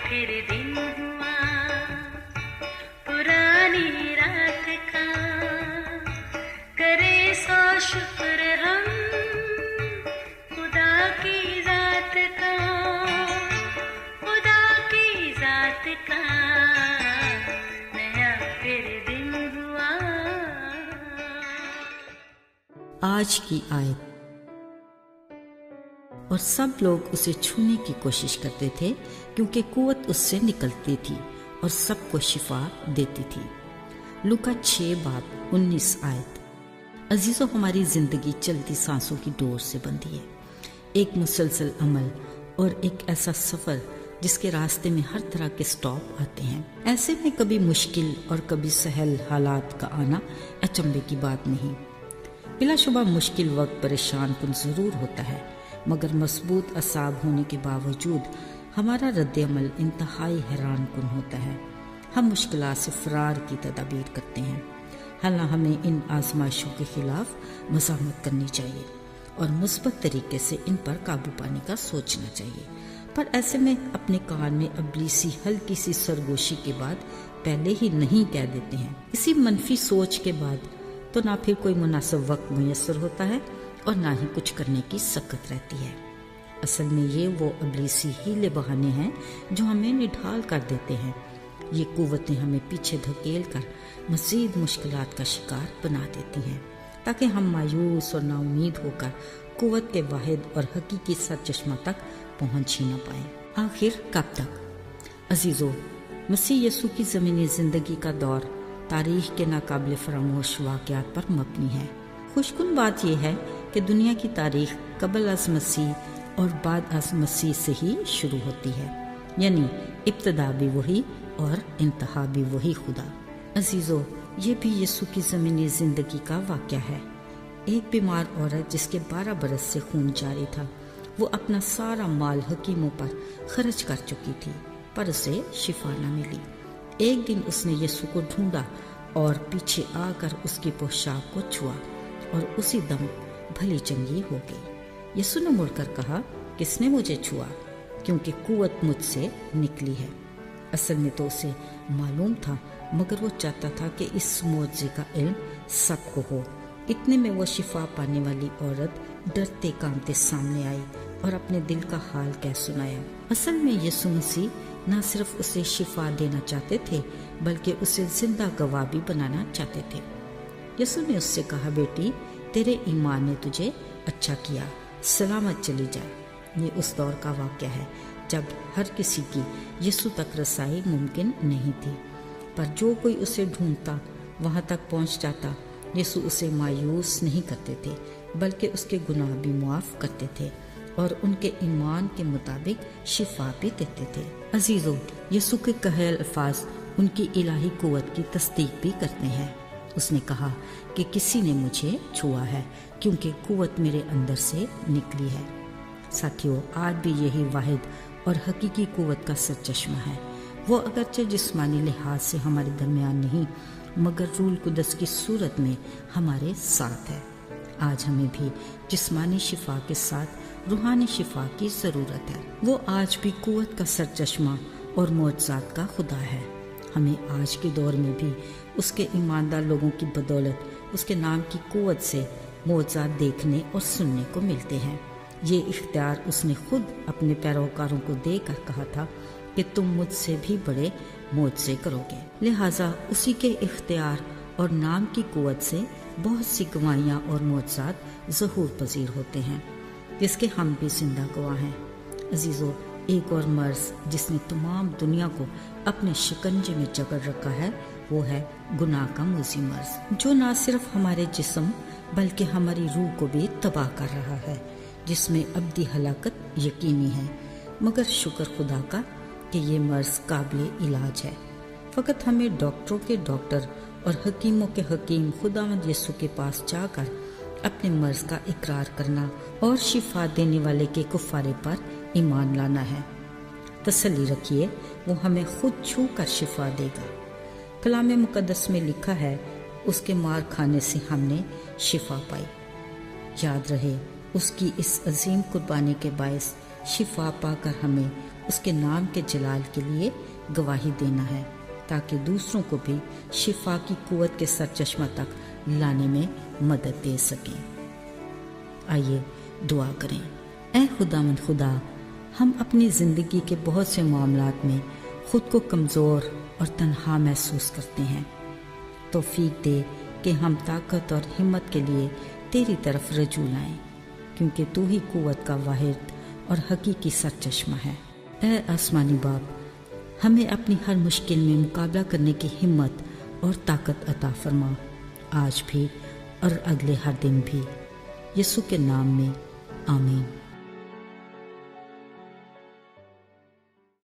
फिर दिन हुआ पुरानी रात का, करे सौ शुक्र हम खुदा की जात का, खुदा की जात का, नया फिर दिन हुआ। आज की आयत। और सब लोग उसे छूने की कोशिश करते थे क्योंकि कुव्वत उससे निकलती थी और सबको शिफा देती थी। लूका 6:19 आयत। अजीजों, हमारी जिंदगी चलती सांसों की डोर से बंधी है, एक मुसलसल अमल और एक ऐसा सफर जिसके रास्ते में हर तरह के स्टॉप आते हैं। ऐसे में कभी मुश्किल और कभी सहल हालात का आना अचंभे की बात नहीं। बिलाशुबा मुश्किल वक्त परेशान कुन जरूर होता है, मगर मजबूत असाब होने के बावजूद हमारा रद्द-ए-अमल इंतहाई हैरान कुन होता है। हम मुश्किलात से फरार की तदाबीर करते हैं। हालांकि हमें इन आजमाइशों के खिलाफ मज़ामत करनी चाहिए और मुस्बत तरीके से इन पर काबू पाने का सोचना चाहिए, पर ऐसे में अपने कान में अबलीसी हल्की सी सरगोशी के बाद पहले ही नहीं कह देते हैं। इसी मनफी सोच के बाद तो ना फिर कोई मुनासिब वक्त मुयस्सर होता है और ना ही कुछ करने की सकत रहती है। असल में ये वो अबलीसी हीले बहाने हैं जो हमें निढाल कर देते हैं। ये कुव्वतें हमें पीछे धकेल कर मज़ीद मुश्किलात का शिकार बना देती हैं ताकि हम मायूस और नाउमीद होकर कुव्वत के वाहिद और हकीकी सरचश्मा तक पहुँच ही न पाएं। आखिर कब तक? अजीज़ों, मसीह यसू की ज़मीनी ज़िंदगी का दौर तारीख के नाकाबिल फरामोश वाक़यात पर मबनी है। खुशकुन बात यह है कि दुनिया की तारीख कबल अज़ मसीह और बाद अज़ मसीह से ही शुरू होती है, यानी इब्तिदा भी वही और इंतहा भी वही खुदा। अजीज़ों, ये भी यसू की ज़मीनी ज़िंदगी का वाक़या है। एक बीमार औरत जिसके 12 बरस से खून जारी था, वो अपना सारा माल हकीमों पर खर्च कर चुकी थी, पर उसे शिफा न मिली। एक दिन उसने यसू को ढूंढा और पीछे आकर उसकी पोशाक को छुआ और उसी दम भली चंगी हो गई। यसू ने मुड़कर कहा, किसने मुझे छुआ? क्योंकि कुव्वत मुझसे निकली है। असल में तो उसे मालूम था, मगर वो चाहता था कि इस मौजज़े का इल्म सबको हो। इतने में वो शिफा पाने वाली औरत डरते कांपते सामने आई और अपने दिल का हाल कह सुनाया। असल में यीशु मसीह न सिर्फ उसे शिफा देना चाहते थे, बल्कि उसे जिंदा गवाह भी बनाना चाहते थे। यीशु ने उससे कहा, बेटी, तेरे ईमान ने तुझे अच्छा किया, सलामत चली जा। ये उस दौर का वाक़या है जब हर किसी की यीशु तक रसाई मुमकिन नहीं थी, पर जो कोई उसे ढूंढता वहां तक पहुंच जाता। यीशु उसे मायूस नहीं करते थे, बल्कि उसके गुनाह भी मुआफ़ करते थे और उनके ईमान के मुताबिक शिफा भी देते थे। अजीजों, यीशु के कहे अल्फाज उनकी इलाही कुव्वत की तस्दीक भी करते हैं। उसने कहा कि किसी ने मुझे छुआ है, क्योंकि कुव्वत मेरे अंदर से निकली है। साथियों, आज भी यही वाहिद और हकीकी कुव्वत का सरचश्मा है। वो अगरचे जिस्मानी लिहाज से हमारे दरमियान नहीं, मगर रूल कुदस की सूरत में हमारे साथ है। आज हमें भी जिस्मानी शिफा के साथ रूहानी शिफा की ज़रूरत है। वो आज भी कुव्वत का सरचश्मा और मौजज़ात का खुदा है। हमें आज के दौर में भी उसके ईमानदार लोगों की बदौलत उसके नाम की कुव्वत से मौजज़ात देखने और सुनने को मिलते हैं। ये इख्तियार उसने खुद अपने पैरोकारों को देकर कहा था कि तुम मुझसे भी बड़े मौजज़े करोगे। लिहाजा उसी के इख्तियार और नाम की कुव्वत से बहुत सी गवाहियाँ और मौजज़ात ज़हूर पजीर होते हैं, जिसके हम भी जिंदा गवाह हैं। अजीज़ों, एक और मर्ज़ जिसने तमाम दुनिया को अपने शिकंजे में जकड़ रखा है, वो है गुनाह का मुज़ी मर्ज़, जो न सिर्फ हमारे जिस्म बल्कि हमारी रूह को भी तबाह कर रहा है, जिसमें अब्दी हलाकत यकीनी है। मगर शुक्र खुदा का कि ये मर्ज़ काबिल इलाज है। फ़कत हमें डॉक्टरों के डॉक्टर और हकीमों के हकीम खुदावंद यीशु के पास जाकर अपने मर्ज़ का इकरार करना और शिफा देने वाले के कुफ़ारे पर ईमान लाना है। तसल्ली रखिए, वो हमें खुद छू कर शिफा देगा। कलाम मुक़द्दस में लिखा है, उसके मार खाने से हमने शिफा पाई। याद रहे, उसकी इस अजीम कुर्बानी के बायस शिफा पाकर हमें اس کے نام کے جلال کے لیے گواہی دینا ہے، تاکہ دوسروں کو بھی شفا کی قوت کے سرچشمہ تک لانے میں مدد دے سکیں۔ آئیے دعا کریں۔ اے خداوند خدا، ہم اپنی زندگی کے بہت سے معاملات میں خود کو کمزور اور تنہا محسوس کرتے ہیں۔ توفیق دے کہ ہم طاقت اور ہمت کے لیے تیری طرف رجوع لائیں، کیونکہ تو ہی قوت کا واحد اور حقیقی سرچشمہ ہے۔ اے آسمانی باپ، ہمیں اپنی ہر مشکل میں مقابلہ کرنے کی ہمت اور طاقت عطا فرما، آج بھی اور اگلے ہر دن بھی۔ یسوع کے نام میں آمین۔